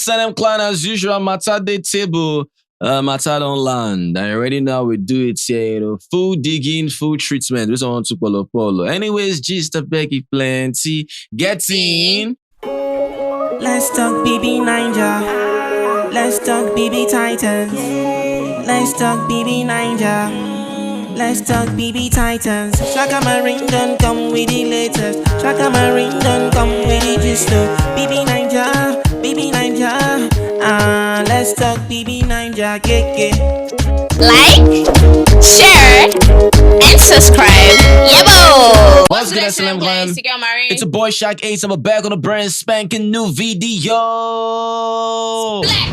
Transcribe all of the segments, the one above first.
SNM clan as usual, matter day table, matter don't land. And already now we do it here, full digging, full treatment. We don't want to polo. Anyways, gist of Becky plenty. Get in. Let's talk BB Ninja. Let's talk BB Titans. Let's talk BB Ninja. Let's talk BB Titans. Shaka Marine don't come with the latest. Shaka Marine don't come with the gist. BB Ninja, BB Ninja. Let's talk BB Ninja. Like, share, and subscribe. Yebo! What's good, SLM clan? It's a boy Shaq Ace. I'm back on a brand spanking new video.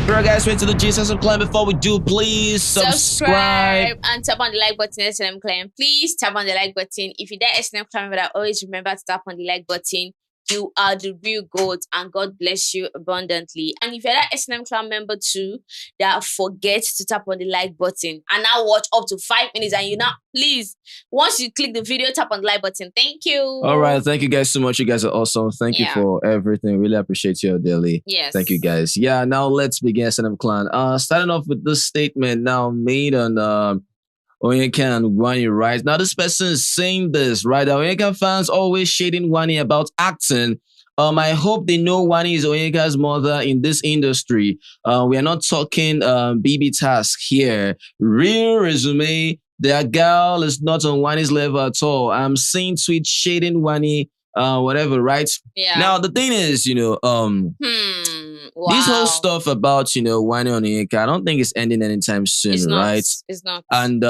Bro, guys, wait to the GSM clan. Before we do, please subscribe and tap on the like button. SLM clan, please tap on the like button. If you're that SLM clan member, always remember to tap on the like button. You are the real goat, and God bless you abundantly. And if you're that SNM clan member too, that forget to tap on the like button and now watch up to 5 minutes, and you now please, once you click the video, tap on the like button. Thank you. All right, thank you guys so much. You guys are awesome. Thank you for everything. Really appreciate you daily. Yes. Thank you guys. Yeah, now let's begin SNM clan. Starting off with this statement now made on Onyeka and Wanni, right? Now, this person is saying this, right? The Onyeka fans always shading Wanni about acting. I hope they know Wanni is Onyeka's mother in this industry. We are not talking BB task here. Real resume. Their girl is not on Wanni's level at all. I'm seeing tweets shading Wanni, whatever, right? Yeah. Now, the thing is, this whole stuff about, Wanni and Onyeka, I don't think it's ending anytime soon, right? It's not. And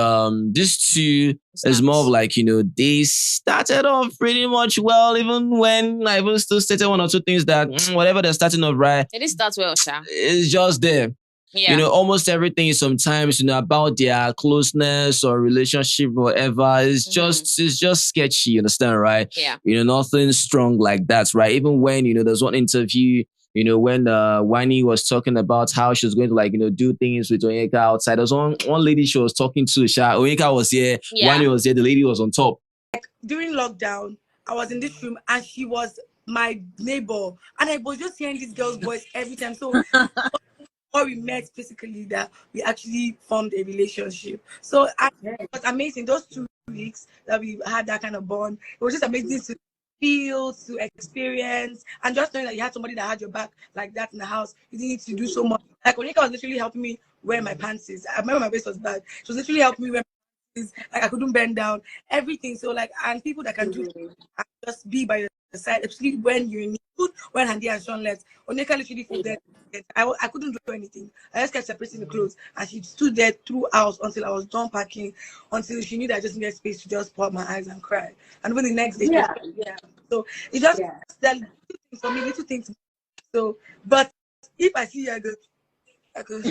this too is more of like, they started off pretty much well, even when I even still stated one or two things that whatever they're starting off, right? It is start well, Sha. It's just there. Yeah. Almost everything is sometimes, about their closeness or relationship or whatever. It's just sketchy, you understand, right? Yeah. Nothing strong like that, right? Even when, there's one interview, when Wanni was talking about how she was going to do things with Onyeka outside. There was one lady she was talking to, Onyeka was here, Wanni was here, the lady was on top. During lockdown, I was in this room and she was my neighbor. And I was just hearing this girl's voice every time. So before we met physically, that we actually formed a relationship. So it was amazing. Those 2 weeks that we had that kind of bond, it was just amazing to feel, to experience, and just knowing that you had somebody that had your back like that in the house. You didn't need to do so much. Like Onyeka was literally helping me wear my pants. I remember my waist was bad. She was literally helping me wear my pants. Like I couldn't bend down, everything. So and people that can do and just be by your side, especially when you're in need, when Handi and Sean left. Onyeka literally stood there. I couldn't do anything. I just kept separating the clothes, and she stood there throughout until I was done packing, until she knew that I just needed space to just pour my eyes and cry. And when the next day, so it's just that little things for me, little things. So, but if I see her, I go.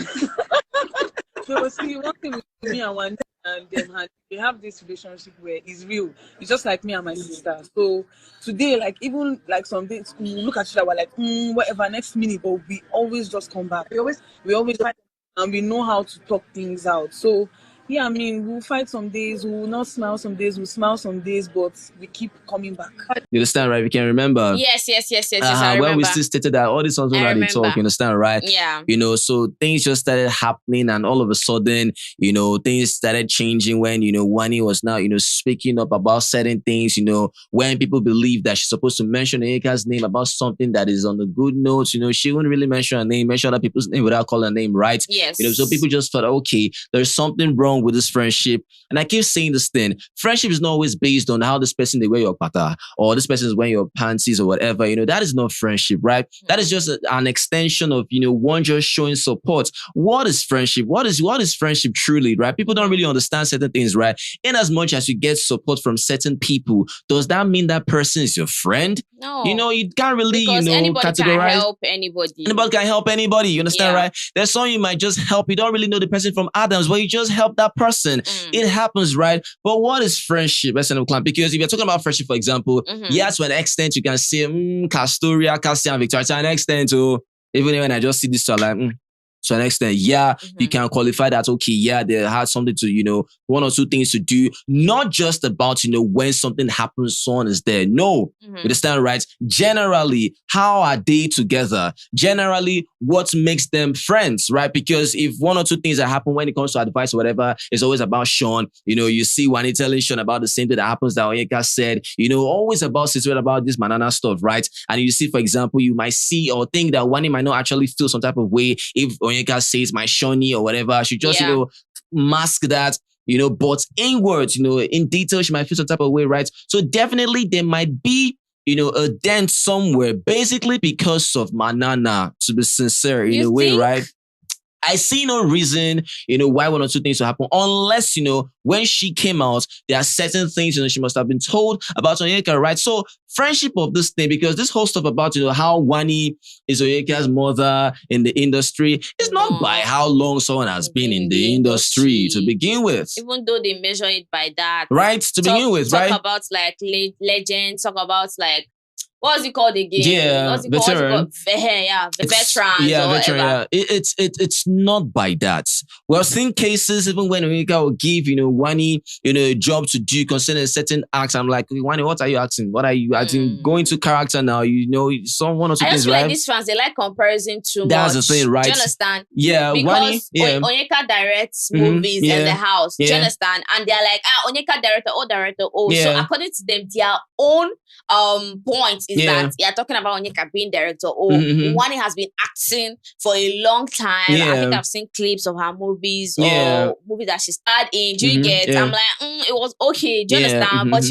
So see, one thing with me and Wanni and them, we have this relationship where it's real. It's just like me and my sister. So today, even some days, we look at each other, we're like, whatever, next minute, but we always just come back. We always and we know how to talk things out. So yeah, I mean, we'll fight some days, we'll not smile some days, we'll smile some days, but we keep coming back. You understand, right? We can remember. Yes. I remember. When we still stated that all these songs when they talk, you understand, right? Yeah. So things just started happening, and all of a sudden, things started changing when, Wanni was now, speaking up about certain things, when people believe that she's supposed to mention Onyeka's name about something that is on the good notes, she wouldn't really mention her name, mention other people's name without calling her name, right? Yes. So people just thought, okay, there's something wrong with this friendship. And I keep saying this thing, friendship is not always based on how this person they wear your pata or this person is wearing your panties or whatever. That is not friendship, right? That is just an extension of, one just showing support. What is friendship? What is friendship truly, right? People don't really understand certain things, right? In as much as you get support from certain people, does that mean that person is your friend? No. You can't really, because anybody categorize. Can help anybody. Anybody can help anybody, you understand, right? There's someone you might just help. You don't really know the person from Adams, but you just help that person. It happens, right? But what is friendship, SNM clan? Because if you're talking about friendship, for example, yes, to an extent, you can say, Castoria, Cassia, and Victoria, to an extent, even when I just see this, so I'm like, to an extent. Yeah, you can qualify that. Okay, yeah, they had something to, one or two things to do. Not just about, when something happens, someone is there. No, you understand, right? Generally, how are they together? Generally, what makes them friends, right? Because if one or two things that happen when it comes to advice or whatever, it's always about Sean. You see Wanni telling Sean about the same thing that happens that Onyeka said, always about situation about this banana stuff, right? And you see, for example, you might see or think that Wanni might not actually feel some type of way if Onyeka says my Shawnee or whatever. She just, mask that, but inwards, in detail, she might feel some type of way, right? So definitely there might be, a dent somewhere, basically because of Manana, to be sincere, in a way, right? I see no reason, why one or two things will happen unless, when she came out, there are certain things, she must have been told about Onyeka, right? So friendship of this thing, because this whole stuff about, how Wanni is Onyeka's mother in the industry is not by how long someone has been in the industry to begin with. Even though they measure it by that. Right? To begin with, right? Talk about like legends, talk about like, what was it called again? Yeah, veteran. Veterans. Yeah, veteran. Yeah, it's not by that. We've seen cases even when Onyeka will give Wanni a job to do concerning a certain act. I'm like, Wanni, what are you acting? What are you acting? Going to character now. Some one or two I things, just feel right? like these fans, they like comparison too much. That's the thing, right? Do you understand? Yeah, because Wanni. Onyeka directs movies in the house. Do you understand? And they're like, Onyeka director. So according to them, their own point is that you're talking about Onyeka being director Wanni has been acting for a long time. I think I've seen clips of her movies or movies that she starred in. Do you get? I'm like, it was okay. Do you understand? But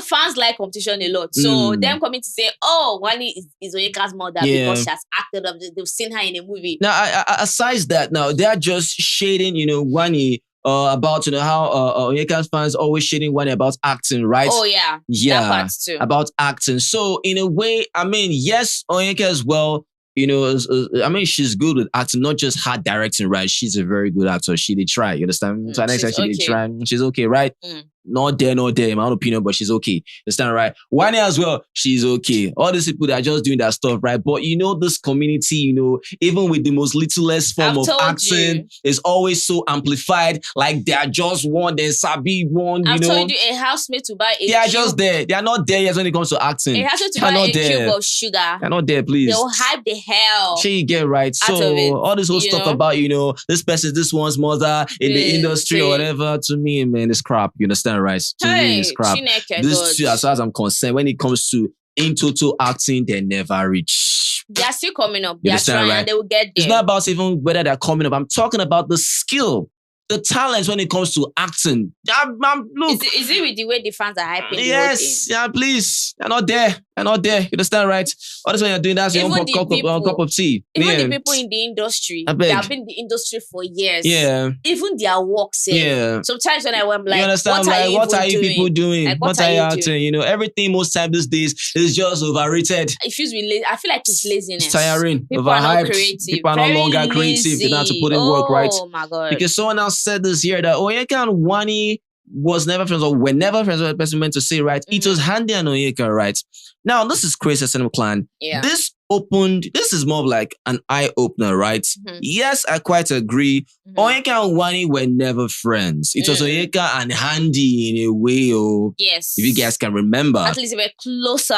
fans like competition a lot. So them coming to say, Wanni is Onyeka's mother because she has acted up. They've seen her in a movie. Now, aside that, now they're just shading, Wanni. About how Onyeka's fans always shading Wanni about acting, right? Oh yeah, that part too. About acting. So in a way, I mean, yes, Onyeka as well. She's good with acting, not just her directing, right? She's a very good actor. She did try. You understand? So next time she did try. She's okay, right? Not there, in my own opinion, but she's okay. Understand, right? Wanni as well, she's okay. All these people that are just doing that stuff, right? But this community, even with the most littlest form of acting, is always so amplified. Like they are just one, then Sabi one, I've told you, a housemate to buy a They are just there. They are not there yet when it comes to acting. A housemate to buy a cube of sugar. They're not there, please. They'll hype the hell. You get right. So all this whole stuff about, this person, this one's mother in the industry or whatever, to me, man, it's crap. You understand, right? To me, it's crap. This two, as far as I'm concerned, when it comes to in total acting, they never reach. They are still coming up. They are trying, right? And they will get there. It's not about even whether they're coming up. I'm talking about the skill, the talents when it comes to acting. Look. Is it with the way the fans are hyping? Yes, please. They're not there. You understand, right? All this when you're doing that, you want a cup of tea. Even the people in the industry, they have been in the industry for years. Yeah. Even their work sometimes when I went like, you understand, what are you people doing? Like, what are you acting? Everything most time these days is just overrated. It feels really, I feel like it's laziness. It's tiring. People overhyped. Are not creative. People are no longer creative. They don't have to put in work, right? Oh my God. Because someone else said this here that Onyeka and Wanni was never friends or were never friends, what the person meant to say, right? It was Handi and Onyeka, right? Now, this is crazy, SNM Clan. Yeah. This is more of like an eye-opener, right? Yes, I quite agree. Onyeka and Wanni were never friends. It was Onyeka and Handi in a way, yes. If you guys can remember. At least they were closer.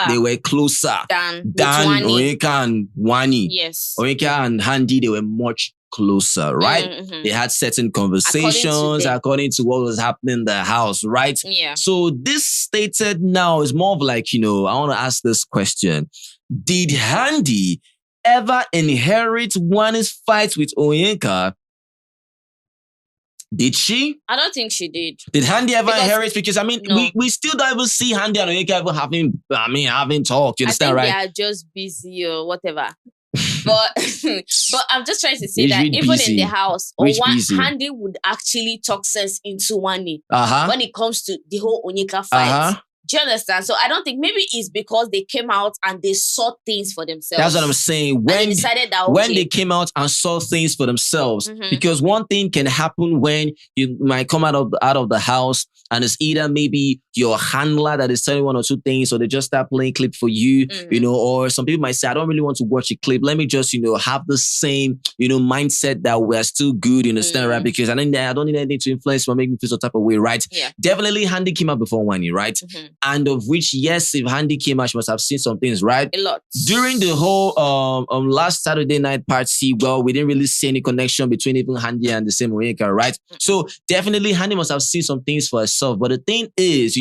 Than Onyeka and Wanni. Yes. Onyeka and Handi, they were much closer, right? They had certain conversations according to what was happening in the house, right? Yeah. So this stated now is more of like, I want to ask this question. Did Handi ever inherit Wanni's fight with Onyeka? Did she? I don't think she did. Did Handi ever inherit? Because no. we still don't even see Handi and Onyeka ever having talked. You understand, right? They are just busy or whatever. But I'm just trying to say that even busy. In the house, Handi would actually talk sense into Wanni when it comes to the whole Onyeka fight. Do you understand? So I don't think maybe it's because they came out and they saw things for themselves. That's what I'm saying. And they decided that, when okay. they came out and saw things for themselves, Mhm. because one thing can happen when you might come out of the house and it's either maybe your handler that is telling one or two things, or they just start playing clip for you, Mhm. or some people might say, I don't really want to watch a clip. Let me just, have the same, mindset that we're still good, you understand, right? Because I don't need anything to influence or make me feel some type of way, right? Yeah. Definitely Handi came out before Wanni, right? Mhm. And of which, yes, if Handi came out, she must have seen some things, right? A lot. During the whole last Saturday night party, well, we didn't really see any connection between even Handi and the same Onyeka, right? So definitely Handi must have seen some things for herself. But the thing is,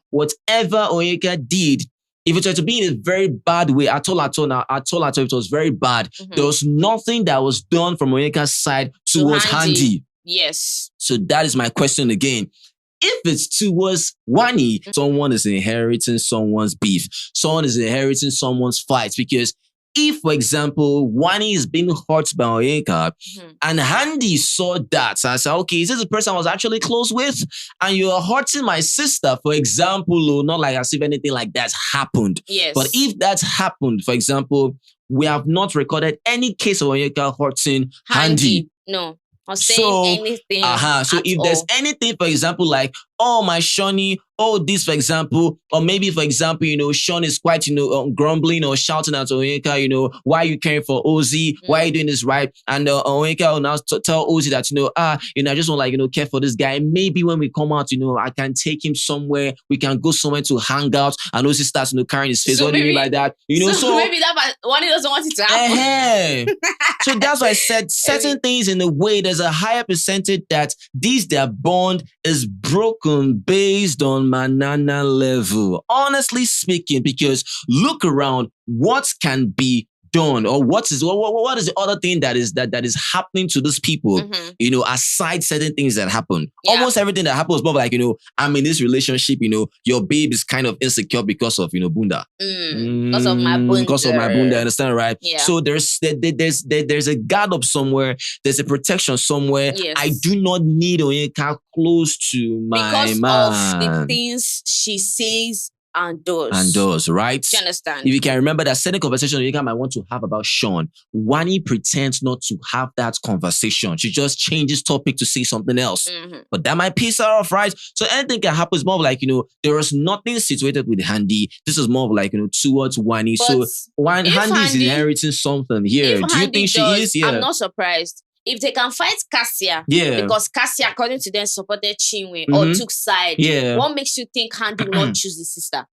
whatever Onyeka did, if it were to be in a very bad way, I told her it was very bad. Mhm. There was nothing that was done from Onyeka's side towards Handi. Yes. So that is my question again. If it's towards Wanni, someone is inheriting someone's beef. Someone is inheriting someone's fight. Because if, for example, Wanni is being hurt by Onyeka, and Handi saw that, so I said, okay, is this a person I was actually close with? And you're hurting my sister, for example, not like as if anything like that happened. Yes. But if that happened, for example, we have not recorded any case of Onyeka hurting Handi. No. Or saying anything. So if there's anything, for example, like, oh, my Shawnee, this, for example, or maybe, for example, Sean is quite, grumbling or shouting at Onyeka, why are you caring for Ozzy? Why are you doing this, right? And Onyeka will now tell Ozzy that, I just want care for this guy. Maybe when we come out, I can take him somewhere. We can go somewhere to hang out. And Ozzy starts, carrying his face. So what do you mean by that? So maybe that one doesn't want it to happen. So that's why I said certain things in a way, there's a higher percentage that their bond is broken based on manana level. Honestly speaking, because look around, what can be done, or what is the other thing that is happening to these people, aside certain things that happen. Yeah. Almost everything that happens, more like, I'm in this relationship, your babe is kind of insecure because of, bunda. Because of my bunda. Because of my bunda, understand, right? Yeah. So there's a guard up somewhere, there's a protection somewhere. Yes. I do not need Onyeka close to my because man. of the things she says and does. Right? Do you understand? If you can remember that certain conversation Onyeka might want to have about Sean, Wanni pretends not to have that conversation. She just changes topic to say something else. But that might piss her off, right? So anything can happen. It's more of like, there is nothing situated with Handi. This is more of like, towards Wanni. But So Handi is inheriting something here. Do you think she is? Yeah. I'm not surprised. If they can fight Cassia, because Cassia, according to them, supported Chinwe or took side, what makes you think Handi will not choose the sister?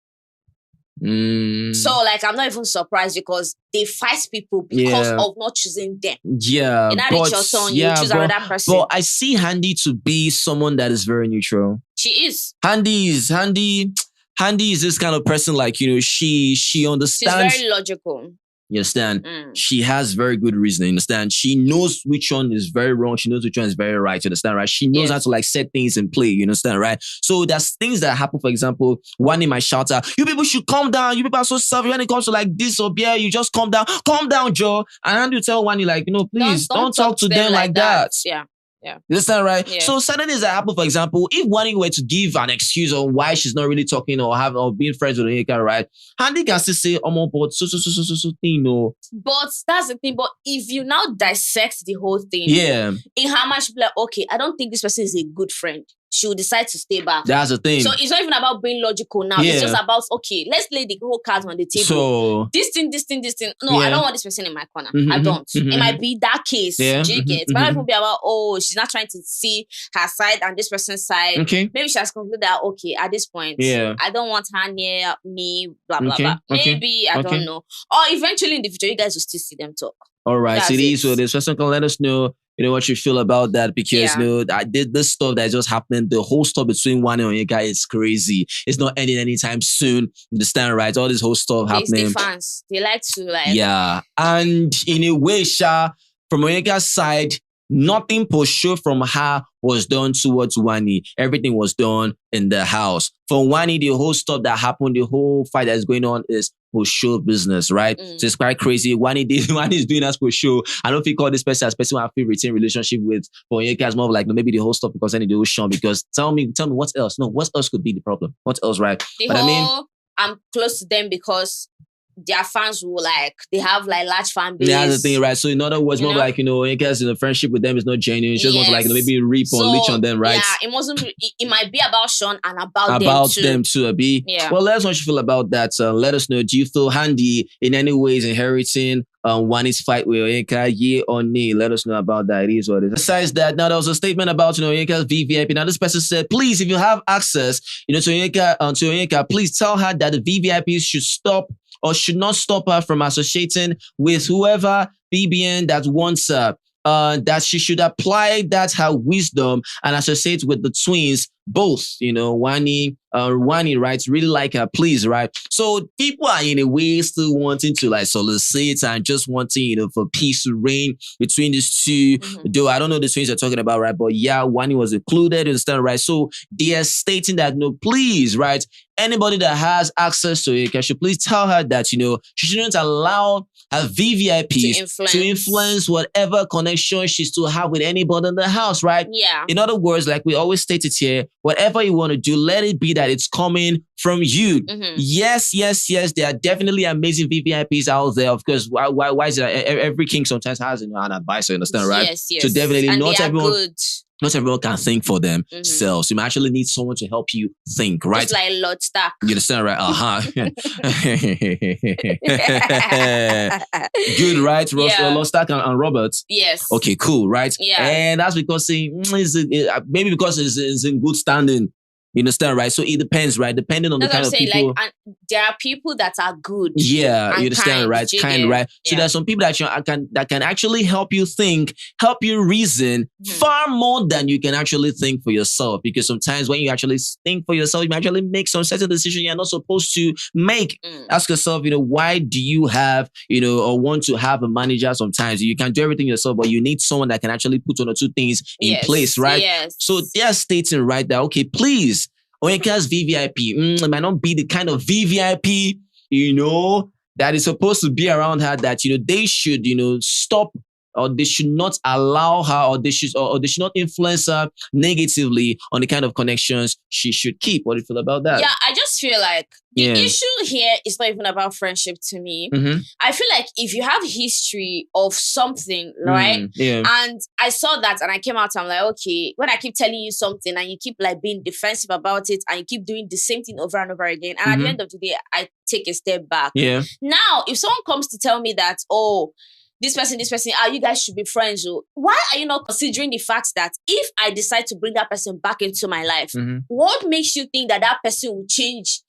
So, I'm not even surprised because they fight people because of not choosing them. Yeah, in that your turn, you choose another person. But I see Handi to be someone that is very neutral. She is. Handi is this kind of person, like, she understands. She's very logical. You understand? She has very good reasoning. You understand? She knows which one is very wrong. She knows which one is very right. You understand, right? She knows how to set things in play. You understand, right? So there's things that happen. For example, Wanni might shout out, "You people should calm down. You people are so selfish when it comes to this or beer. You just calm down, Joe." And you tell Wanni please don't talk to them like that. Yeah. You understand, right? Yeah. So certain things that happen, for example, if Wanni were to give an excuse on why she's not really talking or being friends with Onyeka, right? Handi can still say, but so thing, But that's the thing. But if you now dissect the whole thing, in how much okay, I don't think this person is a good friend. She will decide to stay back. That's the thing. So it's not even about being logical now. It's just about, okay, let's lay the whole cards on the table. So this thing. No, I don't want this person in my corner. I don't. It might be that case. Do you get? But it might be about, she's not trying to see her side and this person's side. Okay. Maybe she has concluded that, okay, at this point, I don't want her near me, blah, blah, blah. Maybe, I don't know. Or eventually in the future, you guys will still see them talk. All right. So this person can let us know, what you feel about that, because I did this stuff that just happened. The whole stuff between Wanni and Onyeka is crazy. It's not ending anytime soon. Understand, right? All this whole stuff happening. The fans, they like to and in a way, from Onyeka's side, Nothing post-show from her was done towards Wanni. Everything was done in the house. For Wanni, the whole stuff that happened, the whole fight that's going on is post-show business, right? So it's quite crazy. Wanni is doing us post-show. I don't think call this person as person who have retain relationship with. For Onyeka, it's more of like maybe the whole stuff because any the whole show. Because tell me what else? No, what else could be the problem? What else, right? But I mean, I'm close to them because their fans will they have large fan base. Yeah, that's the thing, right? So in other words, more like, Onyeka's friendship with them is not genuine. She just wants to maybe reap or leech on them, right? Yeah, it might be about Sean and about them too. Abi. Yeah. Well, let us know what you feel about that. Let us know. Do you feel Handi in any ways inheriting Wanni's fight with Onyeka, yeah or nay? Let us know about that. It is what it is. Besides that, now there was a statement about Onyeka's VVIP. Now this person said, please, if you have access, to Onyeka, please tell her that the VVIPs should stop or should not stop her from associating with whoever BBN that wants her. That she should apply that her wisdom and associate with the twins, both, Wanni, right? Really like her, please, right? So people are in a way still wanting to solicit and just wanting, for peace to reign between these two. Though I don't know the twins are talking about, right? But yeah, Wanni was included, understand, right? So they are stating that, no, please, right? Anybody that has access to it should please tell her that, she shouldn't allow her VVIPs to influence whatever connection she still have with anybody in the house, right? Yeah. In other words, like we always stated here, whatever you want to do, let it be that it's coming from you. Yes. There are definitely amazing VVIPs out there. Of course, why is it every king sometimes has an advisor, understand, right? Yes. So definitely and not everyone. Good. Not everyone can think for themselves. You might actually need someone to help you think, right? It's like Lord Stark. You understand, right? Good, right? Lord Stark and Robert. Yes. Okay, cool, right? Yeah. And that's because maybe because it's in good standing. You understand, right? So it depends, right? Depending on the kind of people. There are people that are good. Yeah, you understand, right? Kind, right? So there are some people that can actually help you think, help you reason far more than you can actually think for yourself. Because sometimes when you actually think for yourself, you actually make some certain decisions you're not supposed to make. Ask yourself, why do you have, or want to have a manager sometimes? You can do everything yourself, but you need someone that can actually put one or two things in place, right? Yes. So they're stating, right, that, okay, please, Onyeka's VVIP, it might not be the kind of VVIP, that is supposed to be around her, that, they should, stop, or they should not allow her, or they should not influence her negatively on the kind of connections she should keep. What do you feel about that? Yeah, I just feel like the issue here is not even about friendship to me. I feel like if you have history of something, right? And I saw that and I came out, I'm like, okay, when I keep telling you something and you keep being defensive about it and you keep doing the same thing over and over again, and at the end of the day, I take a step back. Yeah. Now, if someone comes to tell me that, oh, this person, you guys should be friends. Why are you not considering the fact that if I decide to bring that person back into my life, what makes you think that person will change?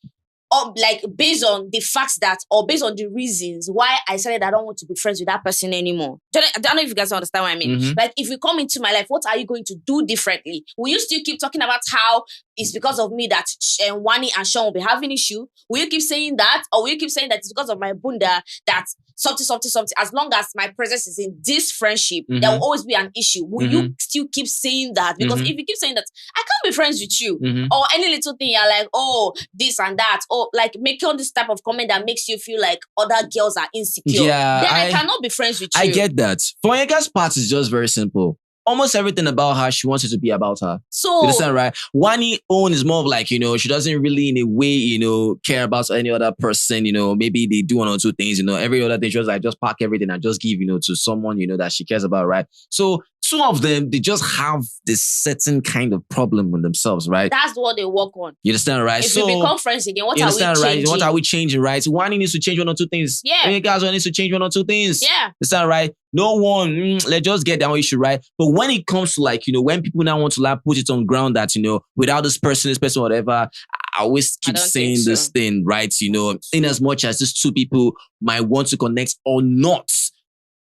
Or based on the facts that, or based on the reasons why I said I don't want to be friends with that person anymore. I don't know if you guys understand what I mean. If you come into my life, what are you going to do differently? Will you still keep talking about how it's because of me that Wanni and Sean will be having issue? Will you keep saying that? Or will you keep saying that it's because of my bunda that something? As long as my presence is in this friendship, there will always be an issue. Will you still keep saying that? Because if you keep saying that, I can't be friends with you. Or any little thing, you're like, oh, this and that. Or making all this type of comment that makes you feel like other girls are insecure. Yeah, then I cannot be friends with you. I get that. For Onyeka's part, is just very simple. Almost everything about her, she wants it to be about her. So, you understand, right? Wanni own is more of she doesn't really in a way, care about any other person, maybe they do one or two things, every other thing, she was just pack everything and just give, to someone, that she cares about, right? So two of them, they just have this certain kind of problem with themselves, right? That's what they work on. You understand, right? If we become friends again, what are we changing? Right? What are we changing, right? Wanni needs to change one or two things. Yeah. Onyeka needs to change one or two things. Yeah. Understand, right? No one, let's just get that issue, right? But when it comes to when people now want to put it on ground that, without this person, whatever, I always keep saying this thing, right? In as much as these two people might want to connect or not,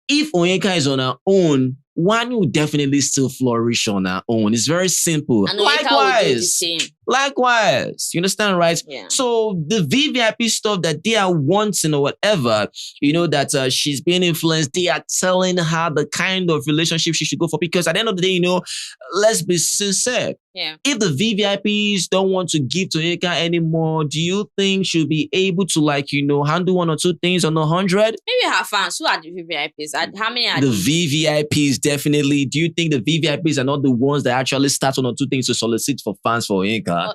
if Onyeka is on her own, Wanni will definitely still flourish on her own. It's very simple. And Onyeka will do the same. Likewise, you understand, right? Yeah. So the VVIP stuff that they are wanting or whatever, that she's being influenced, they are telling her the kind of relationship she should go for. Because at the end of the day, let's be sincere. Yeah. If the VVIPs don't want to give to Onyeka anymore, do you think she'll be able to handle one or two things on 100? Maybe her fans. Who are the VVIPs? How many are The these? VVIPs, definitely. Do you think the VVIPs are not the ones that actually start one or two things to solicit for fans for Onyeka?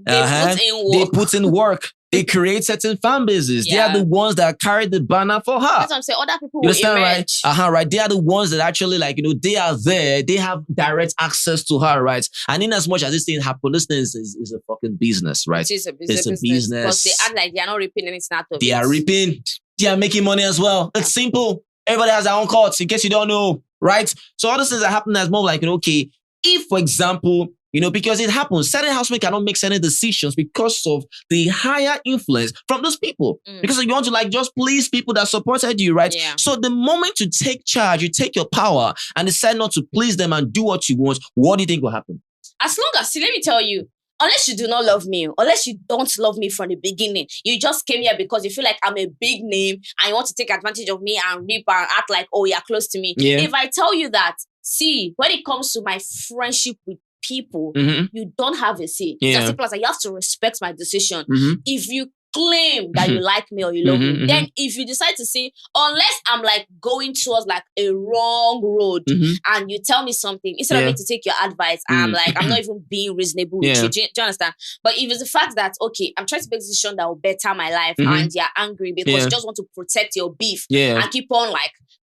They put in work. They create certain fan bases. Yeah. They are the ones that carry the banner for her. That's what I'm saying. Other people You will understand, emerge. right? Right. They are the ones that actually, they are there. They have direct access to her, right? And in as much as this thing happens, this thing is a fucking business, right? It is a business. It's a business. Because they act like they are not reaping anything out of it. They are reaping. They are making money as well. It's simple. Everybody has their own courts, in case you don't know, right? So all those things are happening as more okay, if, for example, because it happens, certain housemen cannot make certain decisions because of the higher influence from those people. Because you want to just please people that supported you, right? Yeah. So the moment you take charge, you take your power and decide not to please them and do what you want, what do you think will happen? As long as, let me tell you, unless you do not love me, unless you don't love me from the beginning, you just came here because you feel like I'm a big name and you want to take advantage of me and rip and act like, oh, you're close to me. Yeah. If I tell you that, see, when it comes to my friendship with people, you don't have a say. Yeah. It's as simple as you have to respect my decision. If you claim that you like me or you love me, then if you decide to say, unless I'm going towards a wrong road and you tell me something, instead of me to take your advice, I'm not even being reasonable with you. Do you understand? But if it's the fact that, okay, I'm trying to make a decision that will better my life and you're angry because you just want to protect your beef and keep on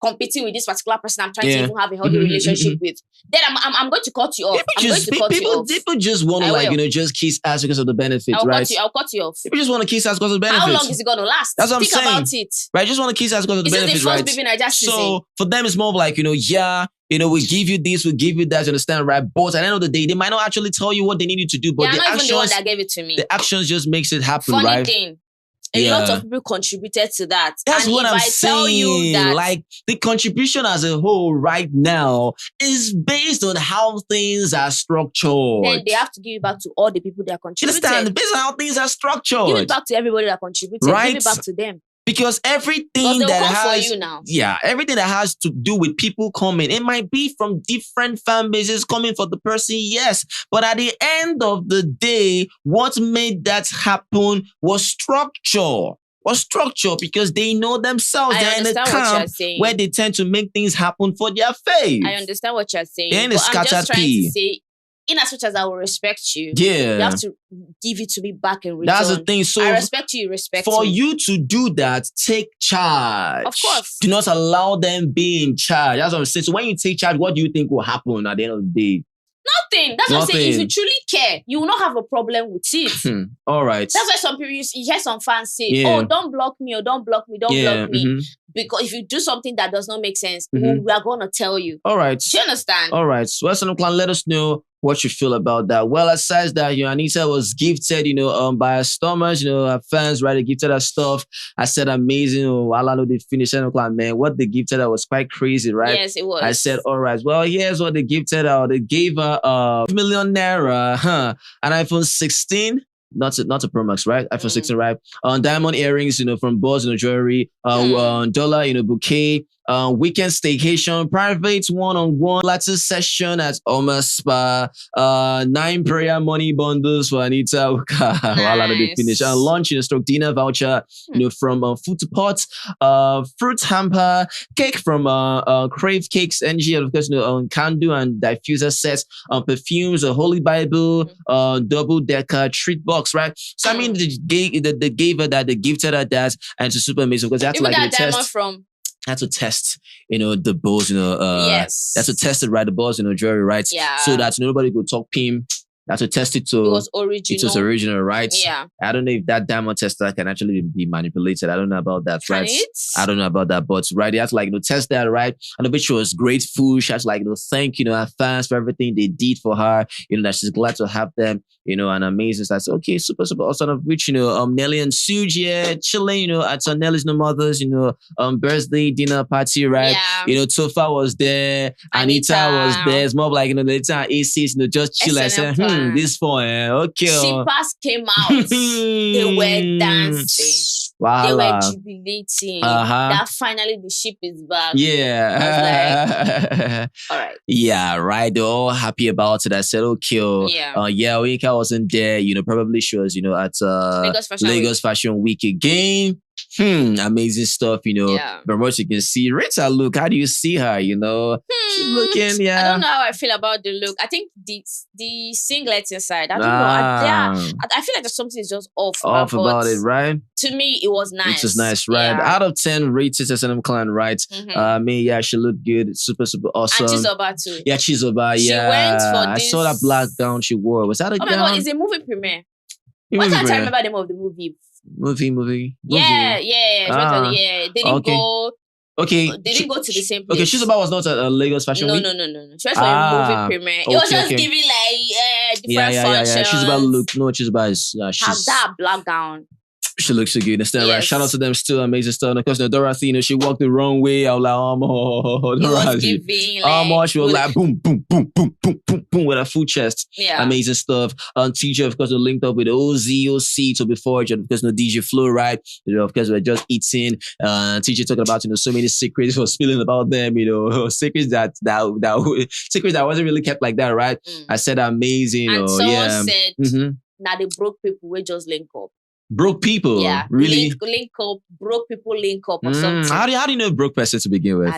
competing with this particular person I'm trying to even have a healthy relationship with, then I'm going to cut you off. People just want to just kiss ass because of the benefits, right? I'll cut you off. People just want to kiss ass because of the benefits. How long is it going to last? That's what I'm Think saying. about it. Right, just want to kiss ass because of the benefits, right? So for them, it's more of we give you this, we give you that, you understand, right? But at the end of the day, they might not actually tell you what they need you to do, but I'm the not actions, even the one that gave it to me. The actions just makes it happen, Funny right? thing. A lot of people contributed to that. That's and what if I'm I saying. tell you that, the contribution as a whole right now is based on how things are structured. then they have to give it back to all the people that You contributed. understand? Based on how things are structured. Give it back to everybody that contributed. Right? Give it back to them. Because everything Because they'll that come has, for you now. yeah, everything that has to do with people coming, it might be from different fan bases coming for the person, yes. But at the end of the day, what made that happen was structure. Because they know themselves. I They're in a understand what you're camp saying. where they tend to make things happen for their faith. I understand what you're saying. They're in a But I'm scattered just trying pea. to say, in as much as I will respect you, Yeah. you have to give it to me back in return. That's the thing. So I respect you respect for me. you to do that, take charge. Of course. Do not allow them be in charge. That's what I'm saying. So when you take charge, what do you think will happen at the end of the day? Nothing. That's what I'm saying. If Nothing. you truly care, you will not have a problem with it. All right. That's why some people, you hear some fans say, Yeah. oh, don't block me or don't block me, don't block me. mhm. Because if you do something that does not make sense, Mhm. we are going to tell you. All right. Do you understand? All right. So Western Clan, let us know what you feel about that. Well, aside that, Anita was gifted, by her stomach, her fans, right? They gifted her stuff. I said amazing. Oh, I love the finish. Clan, man, what they gifted her was quite crazy, right? Yes, it was. I said, all right, well, here's what they gifted her. They gave her $1 million, an iPhone 16. Not a Pro Max, right? iPhone 16, right? Diamond earrings, from Boss, jewelry, dollar, bouquet, weekend staycation, private one-on-one Latin session at Oma Spa, 9 prayer money bundles for Anita. While they finish. Lunch, stroke dinner voucher, from Food to Pot, fruit hamper, cake from Crave Cakes, NG, and of course, candle and diffuser sets, perfumes, a Holy Bible, double-decker treat box, right? So I mean, they gave her that, they gifted her that, and it's super amazing because they had to Even that test. diamond from... Had to test, the balls, yes. That's to test it, right? The balls, jewelry, right? Yeah. So that nobody could talk pim. That's to test it to. It was original. It was original, right? Yeah. I don't know if that diamond tester can actually be manipulated. I don't know about that, Can right? it? I don't know about that, but right, they had to test that, right? And the bitch was grateful. She had to thank her fans for everything they did for her. That she's glad to have them. And amazing. So I said, okay, super awesome. Of which Nelly and Suji chilling. At Nelly's mother's birthday dinner party, right? Yeah. Tofa was there. Anita was there. It's more like Nelita and Aces, just chill. I said, This phone, okay. Shippers came out. They were dancing. They were jubilating. That finally the ship is back. Yeah. I was like, all right. Yeah, right. They're all happy about it. I said, okay. Yeah. Onyeka wasn't there. Probably she was, at Lagos Fashion Week again. Amazing stuff, From what you can see. Rita, look, how do you see her, She's looking, I don't know how I feel about the look. I think the singlet inside, I don't know. I feel like there's something is just off about it, right? To me, it was nice. It was nice, right? Yeah. Out of 10, rated S&M Clan, right? She looked good. Super, super awesome. And Chizoba too. Yeah, Chizoba, She went for this. I saw that black gown she wore. Was that a gown? Oh my God, it's a movie premiere. Why can't I remember the name of the movie? Movie. Yeah. They didn't go. Okay. They didn't go to the same place. Okay, Chizoba was not at a Lagos Fashion Week? No. She went for a movie premiere. It was just giving like different functions. Chizoba is... Have that black gown. She looks so good. Understand, right? Shout out to them, still amazing stuff. And of course, Dorothy, she walked the wrong way. I was like, Dorothy. She was like, boom, boom, boom, boom, boom, boom, boom, with her full chest. Yeah. Amazing stuff. TJ, of course, we linked up with OC to before, of course, DJ Flow, right? Of course, we're just eating. TJ talking about, so many secrets for spilling about them, secrets that secrets that wasn't really kept like that, right? I said amazing. And someone said, now the broke people will just link up. Broke people? Yeah. Really? Link up. Broke people link up or something. How do you know broke person to begin with?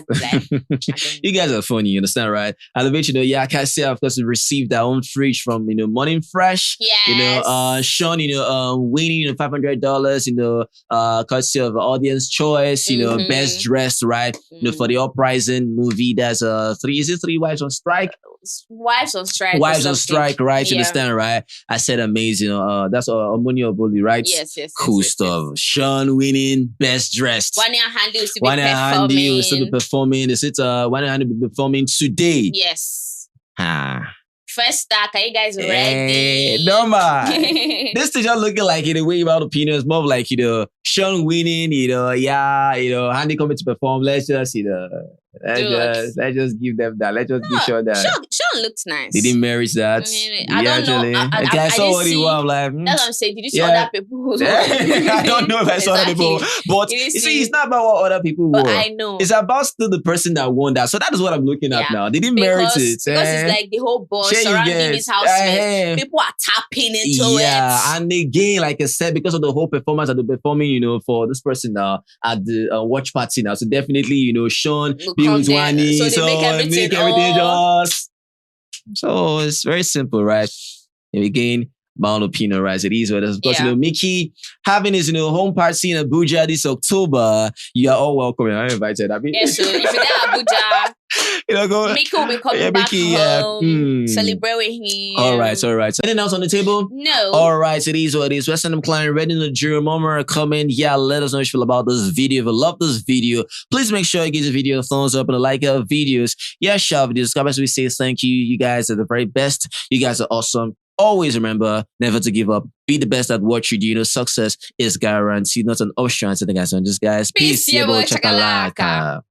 You guys are funny, you understand, right? And eventually, I can say, of course, received their own fridge from, Morning Fresh. Yes. Sean, winning, $500, courtesy of Audience Choice, best dressed, right? For the uprising movie, there's 3 wives on strike? Wives on strike. Wives on strike, right? You understand, right? I said amazing. That's Harmonia Bully, right? Yes. Cool stuff. Yes. Sean winning, best dressed. Wanni and Handi will still be performing. Is it Wanni and Handi will be performing today? Yes. First start, are you guys ready? No man. This is just looking like in a way about opinions, more of like Sean winning, Handi coming to perform. Let's just let's just give them that. Let's just be sure that Sean looks nice. They didn't merit that. I don't know. I saw what he was. I'm like, that's what I'm saying. Did you see other people? I don't know if I saw other people, but you see, it's not about what other people were. I know. It's about still the person that won that. So that is what I'm looking at now. They didn't merit it. Because it's like the whole boss surrounding his housemates. People are tapping into it. Yeah, and again, like I said, because of the whole performance that they're performing, for this person now at the watch party now. So definitely, Sean, be with Wanni. So they make everything just. So it's very simple, right? And again, my own opinion, right? It is what it is. Of course, Mickey having his home party in Abuja this October. You are all welcome. I'm invited. Yes, so if you're there, Abuja, Mickey will be coming back home. Celebrate with him. All right. Anything else on the table? No. All right, it is what it is. West End Client ready in the jury. Moment comment. Yeah, let us know what you feel about this video. If you love this video, please make sure you give the video a thumbs up and a like our videos. Yeah, share videos. God bless. We say thank you. You guys are the very best. You guys are awesome. Always remember never to give up. Be the best at what you do. Success is guaranteed, not an option. So, guys, peace. Chakalaka.